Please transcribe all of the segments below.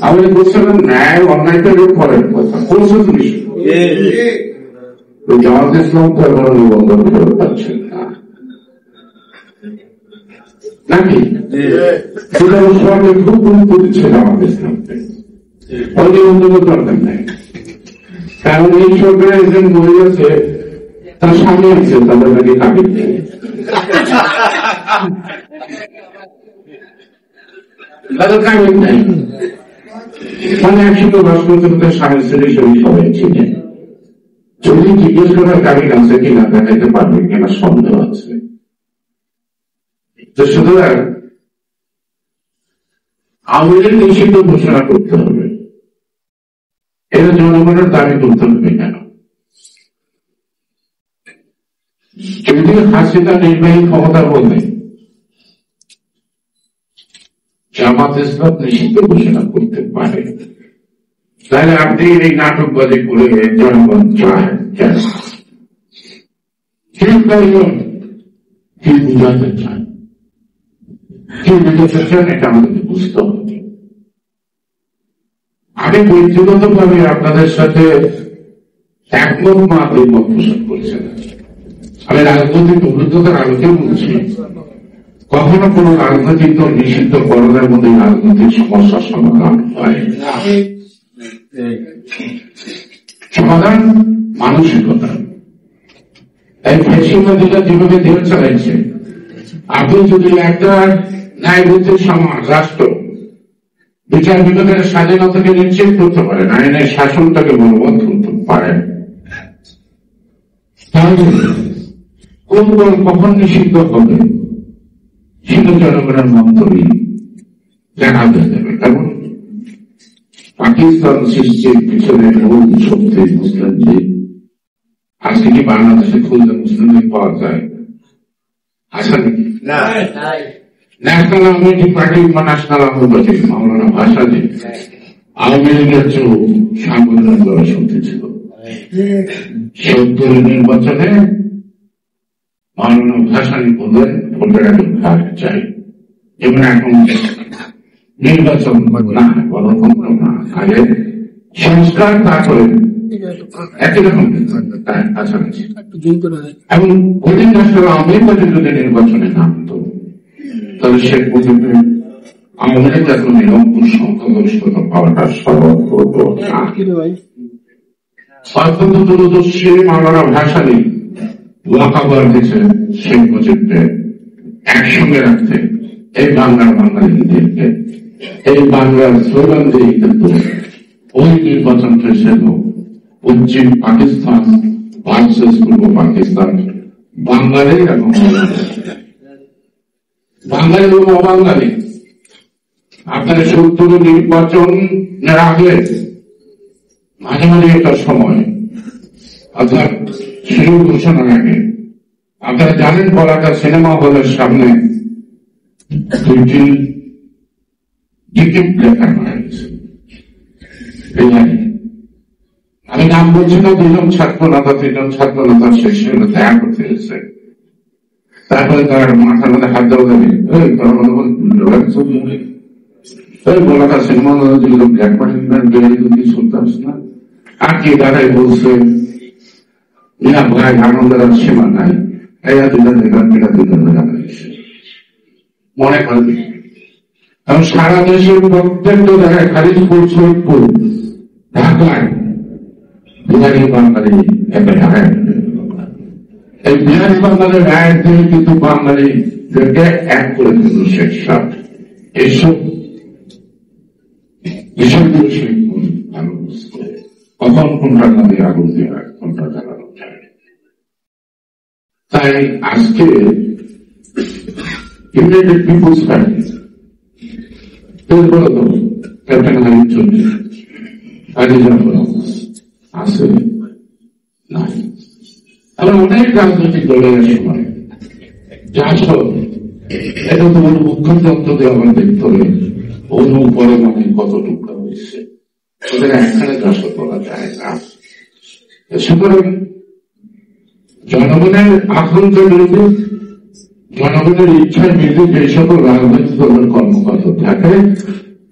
আমি বলছিলাম ন্যায় অন্যায়টা পরের কথা বলছো তুমি জামাত ইসলাম তো এখনো নিবন্ধন ফেরত পাচ্ছেন না নাকি? সেটা সরকার খুব গুরুত্ব দিচ্ছে জামাত ইসলামকে, নিবন্ধনের দরকার নেই। কারণ এই সরকারের একজন বই আছে, তার স্বামী আছে, তাদের নাকি কাবিল নেই। তাদের কাবিল নেই মানে একশো ভাস্কর্যের স্বামী ছেলে সেগুলি সবাই চিনে। যদি জিজ্ঞেস করার কাবিল আছে কিনা দেখাইতে পারবে কিনা সন্দেহ আছে। তো সুতরাং আমাদের নিষিদ্ধ ঘোষণা করতে হবে, এটা জনগণের দাবি করতে হবে কেন? যদি হাসিনা নির্বাহী ক্ষমতা বলে জামাত ইসলাম নিষিদ্ধ ঘোষণা করতে পারে, তাহলে আপনি এই নাটকবাজি করে জনগণ চায় কি বুঝাতে চান, কি বুঝাতে চান, এটা আমাদেরকে বুঝতে হবে। আমি ব্যক্তিগত ভাবে আপনাদের সাথে একমত মত পোষণ করছি না। আমি রাজনৈতিক অভিজ্ঞতার আলোকেও বলছি, কখনো কোন রাজনৈতিক দল নিষিদ্ধ করণের মধ্যে রাজনৈতিক সমস্যার সমাধান হয় না। সমাধান মানসিকতা। তাই ফ্যাসিবাদীরা যেভাবে দেহ চালাইছে, আপনি যদি একটা ন্যায়ভিত্তিক সমাজ রাষ্ট্র বিচার বিভাগের স্বাধীনতাকে নিশ্চিত করতে পারেন, আইনের শাসনটাকে বলবৎ করতে পারেন, তাহলে কোন দল কখন নিষিদ্ধ হবে সেটা জনগণের মন্তব্যই দেখা যাবে। কারণ পাকিস্তান সৃষ্টির পিছনে মূল শক্তি মুসলিম লীগ। আজকে কি বাংলাদেশে খুললে মুসলিম লীগ পাওয়া যায়? আসা নাকি? ন্যাশনাল আওয়ামী পার্টি বা ন্যাশনাল আওয়ামী পার্টি মাওলানা ভাসানী আওয়ামী লীগের চেয়েও সাংগঠনিক দলের শক্তি ছিল। ৭০ নির্বাচনে মাওলানা ভাসানী বললেন ভোটের এখন ভাগ চাই, এবং এখন নির্বাচন না গণতন্ত্র না, আগে সংস্কার, তারপরে একই রকম কাছাকাছি। এবং ওই ন্যাশনাল আওয়ামী পার্টি যদি নির্বাচনে নামতো, তাহলে শেখ মুজিবের আওয়ামী লীগ এত নিরঙ্কুশ সংখ্যাগরিষ্ঠতা পাওয়াটা সর্বত্র অত্যন্ত দূরদর্শী মাওলানা ভাসানী ওয়াকাবার দিয়েছে শেখ মুজিবকে একসঙ্গে রাখতে, এই বাংলার বাঙালিদেরকে, এই বাংলার স্লোগান দিয়ে কিন্তু ওই নির্বাচন হয়েছিল পশ্চিম পাকিস্তান ভার্সেস পূর্ব পাকিস্তান, বাঙালি এবং বাঙালি এবং অবাঙালি। আপনার ৭০ নির্বাচনের আগে মাঝে মাঝে একটা সময়, অর্থাৎ শুরু ঘোষণার আগে, আপনারা জানেন বলাটা সিনেমা হলের সামনে দুইটি টিকিট দেখানো হয়েছে। আমি নাম বলছি না, দুজন ছাত্র নেতা, ৩জন ছাত্র নেতা শেষে দেখা করতে এসেছে। তারপরে তার মাথার মধ্যে হাত দেওয়া যাবে, বলাটা সিনেমা হলে যেগুলো ব্ল্যাক পার্টি শুনতে আসে না, আর কি দাঁড়াই বলছে না ভাই আনন্দের আর সীমা নাই, এরা দুজন দেখান, এটা দুজন দেখা মনে করেন। কারণ সারা দেশের প্রত্যেকটা জায়গায় খালিদপুর, সৈয়দপুর, ঢাকায় বিহারি বাঙালি একটা ঢাকায়, এই বিহারি বাঙালির রায়ের থেকে কিন্তু বাঙালিদেরকে এক করে দিল শেখ সাহ। এইসব বিষয়গুলো সে ভালো বুঝতে, কখন কোনটা নদী আগুন দিয়ে কোনটা জ্বালানো যায়। তাই আজকে United People's Party captain Habib Chowdhury আছে নাই, আমরা অনেক রাজনৈতিক দলের সময় যা সব এটা তোমার মুখ্যতন্ত্র দিয়ে আমার দেখতে হবে অনু পরমাণু কত টুকরা হয়েছে, ওদের একখানে চাষ করা যায় না। সুতরাং জনগণের আকাঙ্ক্ষা বিরোধী, জনগণের ইচ্ছার বিরুদ্ধে যে সকল রাজনৈতিক দলের কর্মকর্তা থাকে,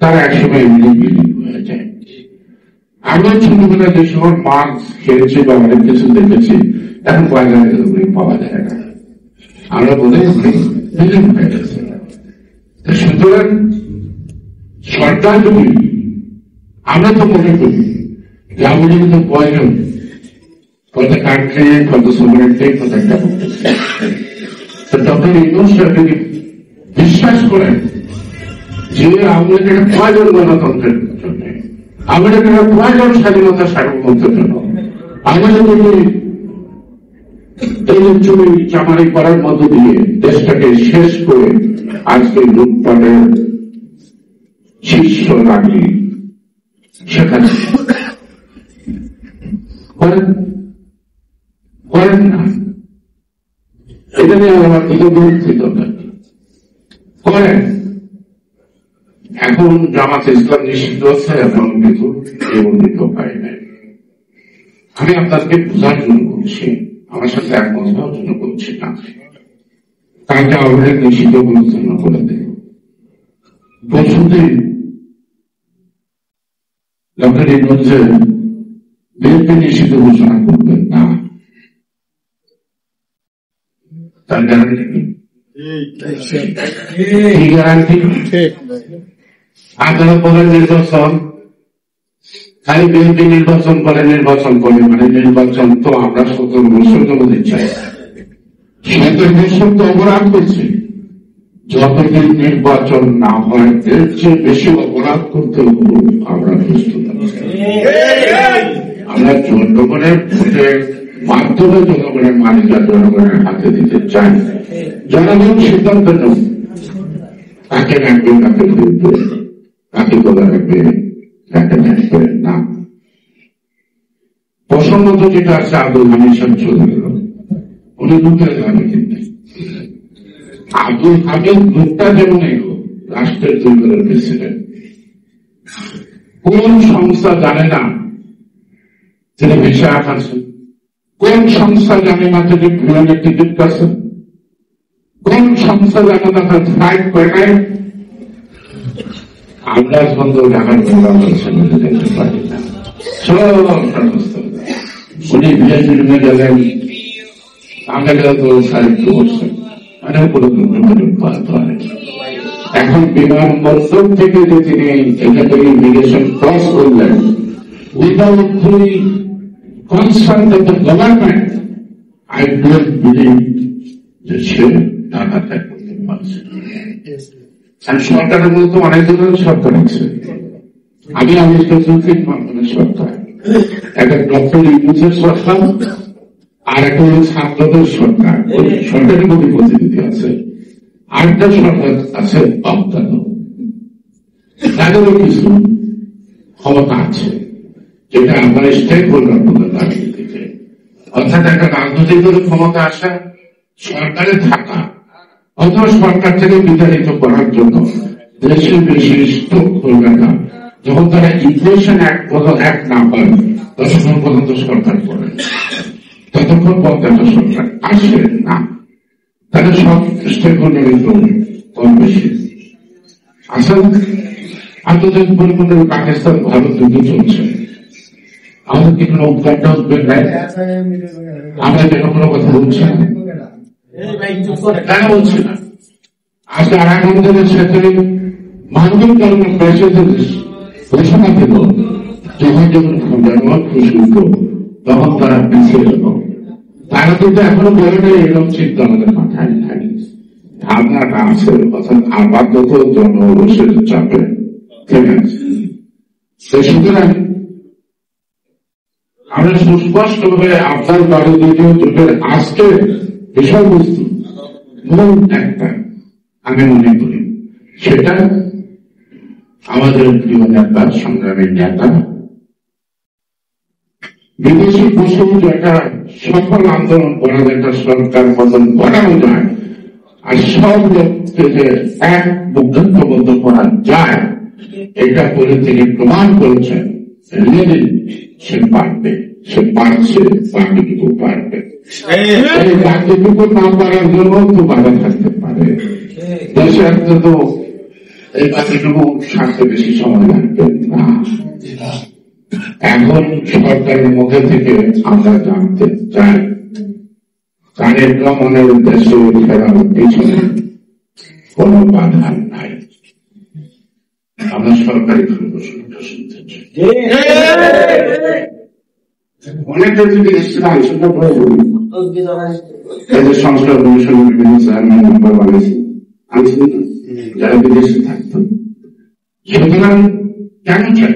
তারা একসময় এমনি বিলীন হয়ে যায়। আমরা ছোটবেলায় যে সময় মাছ খেয়েছি বা অনেক কিছু দেখেছি, এখন বাজারে পাওয়া যায় না, আমরা বলে বিলীন হয়ে গেছে। সুতরাং সরকার যদি, আমরা তো মনে করি যে আমাদের কিন্তু প্রয়োজন কত কাটছে, কত সোভারেন্টি, কত একটা করতেছে। ডক্টর ইউনূস সাহেব যদি বিশ্বাস করেন যে আমাদের একটা প্রয়োজন গণতন্ত্রের জন্য, আমাদের একটা প্রয়োজন স্বাধীনতা সার্বভৌমত্বের জন্য, আমাদের যদি এই চুরি চামারি করার মধ্য দিয়ে দেশটাকে শেষ করে আজকে লুটপাটের শীর্ষ রাখি সেখানে করেন না, এটা নিয়ে আমার দুঃখিত করেন। এখন জামাত ইসলাম নিষিদ্ধ হচ্ছে, এখন কিন্তু নিবন্ধিত হয় নাই। আমি আপনাকে বোঝার জন্য বলছি, আমার সাথে একমত হওয়ার জন্য বলছি না। তাকে আমাদের নিষিদ্ধ ঘোষণা করে দেয়। পরশুদিন ডক্টর ইউনূস বিএনপি নিষিদ্ধ ঘোষণা করবেন না, তার গ্যারান্টি কি? গ্যারান্টি আপনারা বলেন নির্বাচন, খালি বিএনপি নির্বাচন করে মানে নির্বাচন তো আমরা 17 বছর জন্য চাই। 17 বছর তো অপরাধ করছে, যতদিন নির্বাচন না হয় এর চেয়ে বেশি অপরাধ করতে আমরা প্রস্তুত আছি। আমরা জনগণের ভোটের মাধ্যমে জনগণের মালিকা জনগণের হাতে দিতে চাই। জনগণ সিদ্ধান্ত নেব কাকে রাখবে, কাকে ফিরবে, কাকে তোলা রাখবে, কাকে রাখবে না। প্রসঙ্গত যেটা আছে আব্দুল হামিদ সাহেব চলে গেল, উনি দুঃখের গানে কিন্তু আব্দুল হামিদ লোকটা যেমন এলো রাষ্ট্রের 2 বারের প্রেসিডেন্ট, কোন সংস্থা জানে না তিনি ভিসা আছেন, কোন সংস্থা জানে না তিনি প্লেনের টিকিট কাটছেন, কোন সংস্থা জানে না তার ফ্লাইট করে। আমরা সুন্দর ঢাকার যেতে পারি না, সব সমস্ত উনি ভিআইপি রুমে গেলেন, আমরা গেলে তো সাহিত্য করছেন, মানে এখন বিমানবন্দর থেকে যে তিনি এখান থেকে ইমিগ্রেশন ক্রস করলেন without the concern of the government, I don't believe যে সে ঢাকা ত্যাগ করতে পারছে। সরকারের মধ্যে অনেক ধরনের সরকার আছে, আমি মাধ্যমে সরকার, একটা ডক্টর ইউনূসের সরকার আর একটা হল ছাত্রদের সরকার, সরকারের মধ্যে প্রতিনিধি আছে, আরেকটা সরকার আছে অবদান, তাদেরও কিছু ক্ষমতা আছে যেটা আমরা স্টেক হোল্ডার বলে রাজনীতিতে, অর্থাৎ একটা রাজনৈতিক ক্ষমতা আসা, সরকারে থাকা অথবা সরকার থেকে বিতাড়িত করার জন্য দেশের বিশিষ্ট হোল্ডাররা যখন তারা ইনফ্লেশন অ্যাক্ট না পায় ততক্ষণ পর্যন্ত সরকার করে, ততক্ষণ পর্যন্ত সরকার আসে না। তাদের সব স্টেক হোল্ডারের কম বেশি আসলে আন্তর্জাতিক পরিমণ্ডলে পাকিস্তান ভারত যুদ্ধ চলছে, আমাদের কি কোনো উদ্যোগটা উদ্বেগ নেয়? আমরা যেন কোনো কথা বলছি না, কেন বলছি না? আজকে আরাকানদের সাথে মানবিক ধর্মের প্রেসিডেন্ট ঘোষণা দিল, যখন জানুয়ারি খুশি হইত তখন তারা পিছিয়ে গেল। তারা কিন্তু এখনো বলে নেই এরকম চিন্তা আমাদের মাথায় নাই, ভাবনাটা আছে, অর্থাৎ আপাতত জনরোষের চাপে থেমে আছে। সুতরাং আমরা সুস্পষ্ট ভাবে আপনার বাড়ি দ্বিতীয় জোটের আজকে বিষয়বস্তু মূল একটা আমি মনে করি, সেটা আমাদের প্রিয় নেতা, সংগ্রামী নেতা, বিদেশি বসে একটা সফল আন্দোলন করার একটা সরকার পতন করানো যায় আর সব লোককে যে এক ঐক্যবদ্ধ করা যায়, এটা করে তিনি প্রমাণ করেছেন সে পারবে, সে পারছে, বাকিটুকু পারবে। এই বাকিটুকু না পারার জন্য তো বাধা থাকতে পারে, দেশে একটা তো এই বাকিটুকু সারতে বেশি সময় লাগবে না। এখন সরকারের মুখে থেকে আমরা জানতে চাই তারেক রহমানের দেশে ফেরার পিছনে কোন বাধা নাই। আমরা সরকারি শুনতে চাই অনেকটা যদি আলোচনা করে বলি এই যে সংস্কার কমিশনের বিভিন্ন চেয়ারম্যান মেম্বার বানিয়েছে আনছেন যারা বিদেশে থাকতো, সুতরাং কেন চাই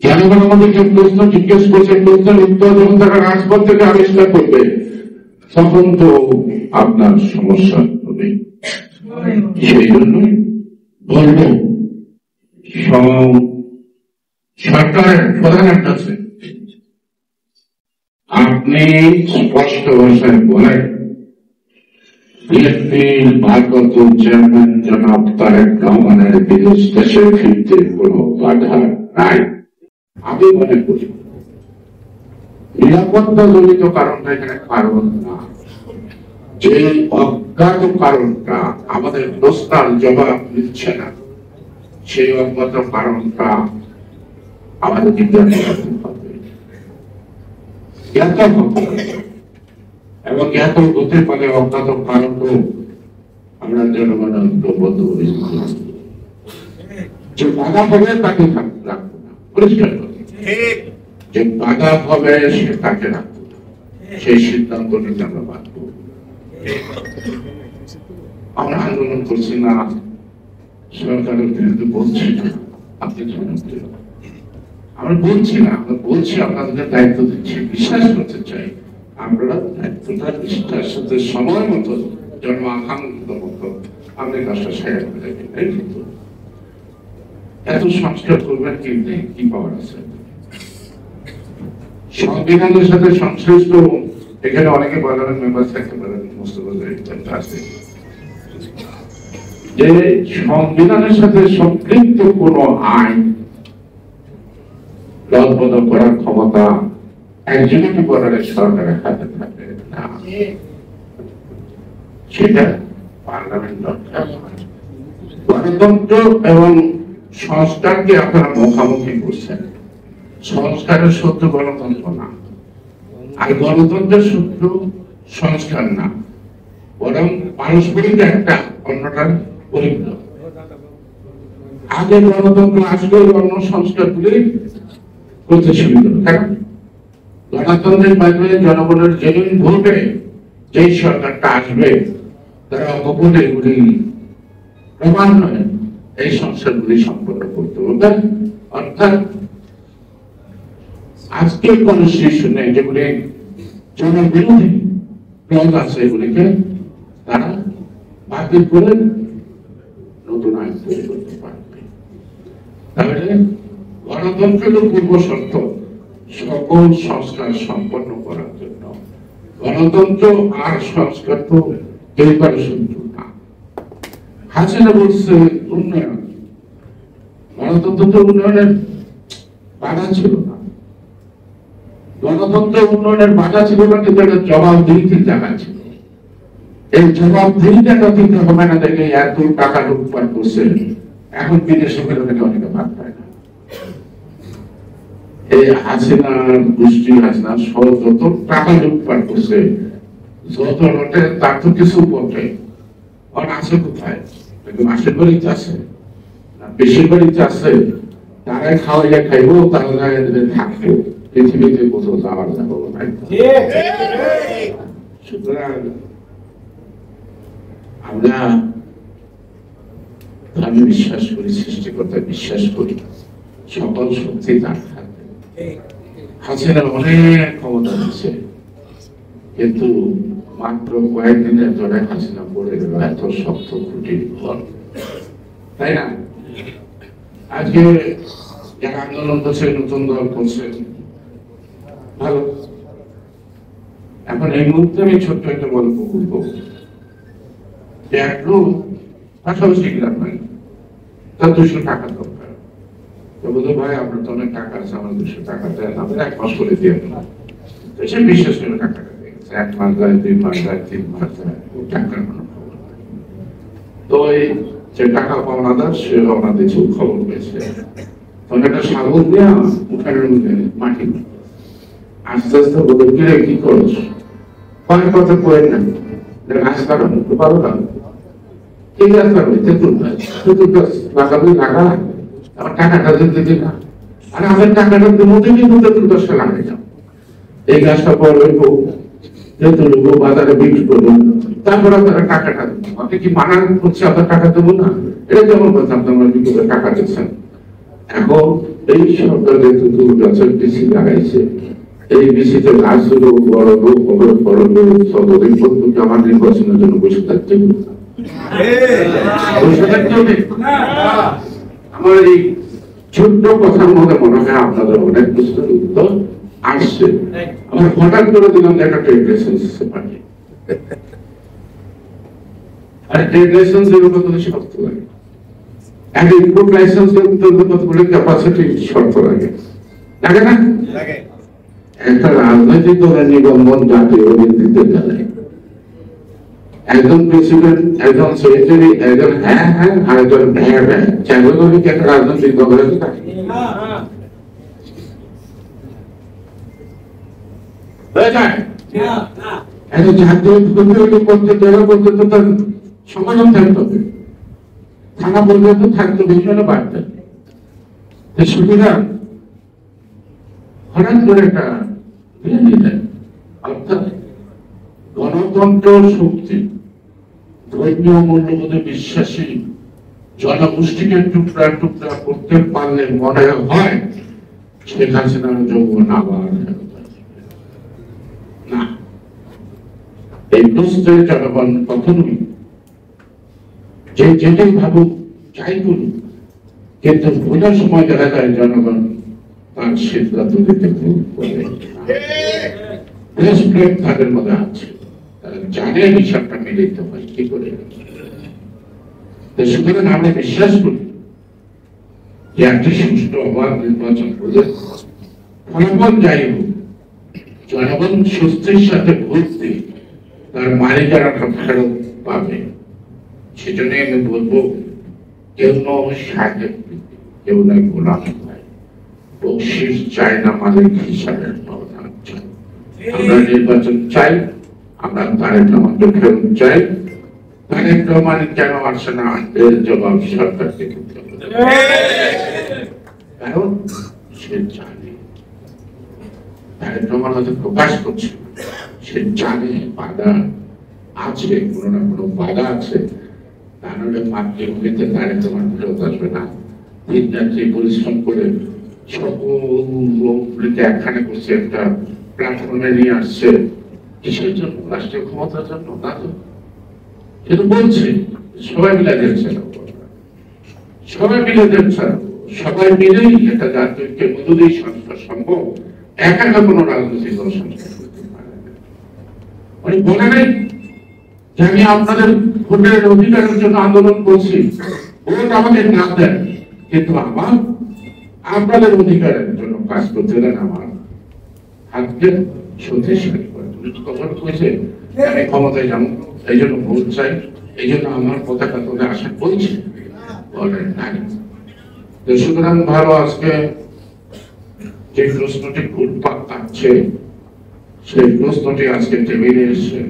জনগণ আমাদেরকে প্রশ্ন জিজ্ঞেস করছে, প্রশ্নের উত্তর যখন তারা রাজপথ থেকে আবিষ্কার করবে তখন তো আপনার সমস্যা হবে। সেই জন্যই বলব সরকারের প্রধানের কাছে আপনি স্পষ্ট ভাষায় বলেন বিএনপির ভারপ্রাপ্ত চেয়ারম্যান জনাব তারেক রহমানের বিদেশ দেশে ফিরতে কোন বাধা নাই। আমি মনে করি নিরাপত্তা জনিত কারণটা এখানে কারণ না, যে অজ্ঞাত কারণটা আমাদের প্রশ্নের জবাব দিচ্ছে না, সেই অজ্ঞাত কারণটা আমাদের জিজ্ঞাসা করতে হবে, জ্ঞাত হবে এবং জ্ঞাত হতে পারে অজ্ঞাত কারণও আমরা জনগণের ঐক্যবদ্ধ যে বাধা হবে তাকে রাখবো না, পরিষ্কার করে যে বাধা হবে সে তাকে রাখবো না, সেই সিদ্ধান্ত নিতে আমরা বাধ্য। আমরা আন্দোলন করছি না, সরকারের বিরুদ্ধে বলছি না, আপনি আমরা বলছি না, আমরা বলছি আপনাদের দায়িত্ব দিচ্ছি, বিশ্বাস করতে চাই আপনারা দায়িত্বটা নিষ্ঠার সাথে সময় মতো জন্ম আকাঙ্ক্ষিত মতো আপনি কাজটা সেরে ফেলে দেবেন। কিন্তু এত সংস্কার করবেন কি পাওয়ার আছে? সংবিধানের সাথে সংশ্লিষ্ট এখানে অনেকে পার্লামেন্ট মেম্বার থাকতে পারেন, আছে যে সংবিধানের সাথে সম্পৃক্ত কোন আইন রদবদল করার ক্ষমতা এক্সিকিউটিভ অর্ডারের সরকারের হাতে থাকে না, সেটা পার্লামেন্ট দরকার। গণতন্ত্র এবং সংস্কারকে আপনারা মুখামুখি করছেন, সংস্কারের শত্রু গণতন্ত্র না, আর গণতন্ত্রের শত্রু সংস্কার না, বরং পারস্পরিক একটা অন্যটার পরিপূরক। আগে গণতন্ত্র আসলে অন্য সংস্কারগুলি করতে সুবিধা, কারণ গণতন্ত্রের মাধ্যমে জনগণের জেনুইন ভোটে যেই সরকারটা আসবে তারা অপরে এগুলি ক্রমান্বয়ে এই সংস্কারগুলি সম্পন্ন করতে হবে। অর্থাৎ আজকের কনস্টিটিউশনে যেগুলি জনবিরোধী ক্লজ আছে এগুলিকে তারা বাতিল করে নতুন আইন তৈরি করতে পারবে। তাহলে গণতন্ত্রের পূর্ব শর্ত সকল সংস্কার সম্পন্ন করার জন্য গণতন্ত্র আর সংস্কার তো এবারে শত্রু না। হাসিনা বলছে উন্নয়ন, গণতন্ত্র তো উন্নয়নের বাধা ছিল না, গণতন্ত্র উন্নয়নের বাধা ছিল না, কিন্তু একটা জবাবদিহির জায়গা ছিল। এই জবাবদিহিটা দিতে হবে না দেখে এত টাকা লুটপাট করছে, এখন বিদেশে গেলে অনেকে ভাগ পায় না। এই হাসিনার গোষ্ঠী হাসিনা যত টাকা লুটপাট করছে, যত নোটে তার তো কিছু বটে, আর আছে কোথায়? মাসের বাড়িতে আছে, বেশির বাড়িতে আছে, তারাই খাওয়াইয়া খাইবো, তারা থাকবো, পৃথিবীতে কোথাও যাওয়ার যাবো না। সুতরাং আমি বিশ্বাস করি, সৃষ্টিকর্তা বিশ্বাস করি, সকল শক্তি তার থাকবে। হাসিনা অনেক ক্ষমতা দিচ্ছে, কিন্তু মাত্র কয়েকদিনের ধরে হাসিনা পড়ে গেল এত শক্ত খুঁটির ঘর, তাই না? আজকে যারা আন্দোলন করছে, নতুন দল করছে, ভালো। এখন এই মুহূর্তে আমি ছোট্ট একটা গল্প বলবো। একটু পাশাপাশি গ্রাম নাই, তার 200 টাকা দরকার। তো বলতো ভাই আপনার তো অনেক টাকা আছে, আমার 200 টাকা দেন, আমরা 1 মাস করে দিয়ে দেবো। সে বিশ্বাস করে টাকাটা দিয়ে গেছে, 1 মাস যায়, 2 মাস যায়, 3 মাস যায়, টাকার কোনো খবর নাই। তো এই যে টাকা পাওনাদার সে রওনা দিয়েছে খবর পেয়েছে, তখন একটা সাগর দেওয়া উঠানের মধ্যে মাটি আস্তে আস্তে বলে কিরে কি করছ, অনেক কথা কয়েন না গাছ কাটানো পারো না, ঠিক আছে তেঁতুল গাছ লাগাবি লাগা, আমার টাকাটা দিতে না, আর আমার টাকাটা মধ্যে কিন্তু তেঁতুল গাছটা লাগাই যাও, এই গাছটা পরে তেঁতুল বাজারে বিক্রি করবো, তারপরে তারা টাকাটা দেবো, আপনি কি মানা করছে আপনার টাকা দেবো না, এটা কেমন কথা আপনার বিক্রি করে টাকা দিচ্ছেন। এখন এই সরকার তেঁতুল গাছের বেশি লাগাইছে, এই বিষয়তে গাছগুলো বড় লোক বড় লোক সদরিক পদ্ধতি আমার নির্বাচনের জন্য বসে থাকতে আমার এই ছোট্ট কথার মধ্যে মনে হয় আপনাদের অনেক প্রশ্নের উত্তর আসছে। আমার হঠাৎ করে দিলাম যে একটা ট্রেড লাইসেন্স পাঠিয়ে, আর ট্রেড লাইসেন্স এর কত শর্ত লাগে, এক ইনপুট লাইসেন্স কতগুলো ক্যাপাসিটি শর্ত লাগে, লাগে না? একটা রাজনৈতিক দলের নিবন্ধন জাতীয় ভিত্তিতে চালায়, একজন প্রেসিডেন্ট, একজন সেক্রেটারি, একজন হ্যাঁ হ্যাঁ আর একজন ভ্যাঁ ভ্যাঁ, চাইলে কি একটা রাজনৈতিক দলের থাকে? জাতীয় জেলা পর্যন্ত তার সমাধান থাকতে হবে, থানা পর্যন্ত থাকতে বিষয়ে বাড়তে সুবিধা হঠাৎ করে একটা অর্থাৎ গণতন্ত্র শক্তি ধর্মীয় মূল্যবোধে বিশ্বাসী জনগোষ্ঠীকে টুকরা টুকরা করতে পারলে মনে হয় শেখ হাসিনার যৌবন আবার না, এই প্রশ্নের জনগণ কখনোই যে যেটাই ভাবুক যাই করুক, কিন্তু ভোটার সময় দেখা যায় জনগণ তার সিদ্ধান্ত দিতে ভুল করে, তাদের মধ্যে আছে, তারা জানে হিসাবটা মিলিত হয় কি করে। সুতরাং আমরা বিশ্বাস করি যে একটি সুষ্ঠু অবাধ নির্বাচন করলে ফলাফল যাই হোক জনগণ স্বস্তির সাথে ভোট দিয়ে তার মালিকানাটা ফেরত পাবে। সেজন্য আমি বলবো কেউ সাহেব কেউ না গোলাম হয়, বকশিস চায় না মালিক হিসাবে চাই। আমরা নির্বাচন চাই, আমরা তারেক রহমানকে ফেরত চাই। তারেক রহমান কেন আসে না এর জবাব সরকারকে দিতে হবে, কারণ সে জানে, তারেক রহমান হয়তো প্রকাশ করছে, সে জানে বাধা আছে, কোনো না কোনো বাধা আছে, তাহলে মাতৃভূমিতে তারেক রহমান ফেরত আসবে না। দিন রাত্রি পরিশ্রম করে সকলকে একখানে করছে, একটা প্ল্যাটফর্মে নিয়ে আসছে, কিসের জন্য? রাষ্ট্রীয় ক্ষমতার জন্য না তো, কিন্তু বলছে সবাই মিলে দেখছে, সবাই মিলে দেখছে, সবাই মিলেই একটা জাতীয়কে মজুদি সংস্কার সম্ভব, একা একা কোনো রাজনৈতিক দল সংস্কার করতে পারে না। মানে বলে নেই যে আমি আপনাদের ভোটের অধিকারের জন্য আন্দোলন করছি, ভোট আমাকে না দেন, কিন্তু আমার আপনাদের অধিকারের জন্য কাজ করতে দেন, আমার হাতকে শক্তিশালী করে। কথা কইছে আমি ক্ষমতায় যাবো, এই জন্য ভোট চাই, এই জন্য আমার পতাকা তোলে আশা করছি, বলেন নাই। সুতরাং ভালো, আজকে যে প্রশ্নটি ঘুরপাক কাটছে সেই প্রশ্নটি আজকে টেবিলে এসছে,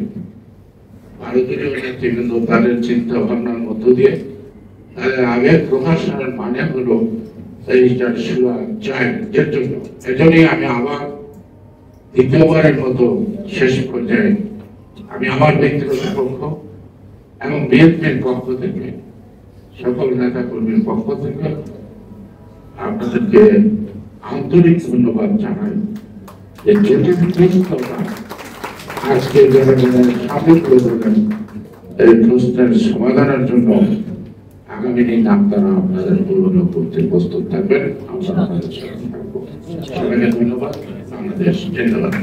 ভারতীয় নেতৃবৃন্দ তাদের চিন্তা ভাবনার মধ্য দিয়ে তাদের আগে প্রকাশনের মানে হলো এইটার সুরা চাই এর জন্য। এজন্যই আমি আবার দ্বিতীয়বারের মতো শেষ পর্যায়ে আমি আমার ব্যক্তিগত পক্ষ এবং বিএনপির পক্ষ থেকে সকল নেতা কর্মীর পক্ষ থেকে আপনাদেরকে আন্তরিক ধন্যবাদ জানাই যে আজকে যারা সামনে করে দেবেন এই প্রশ্নের সমাধানের জন্য আগামী দিন আপনারা আপনাদের পূর্ণ করতে প্রস্তুত থাকবেন। আমরা আপনাদের সাথে থাকবো। সবাইকে ধন্যবাদ। বাংলাদেশ জিন্দাবাদ।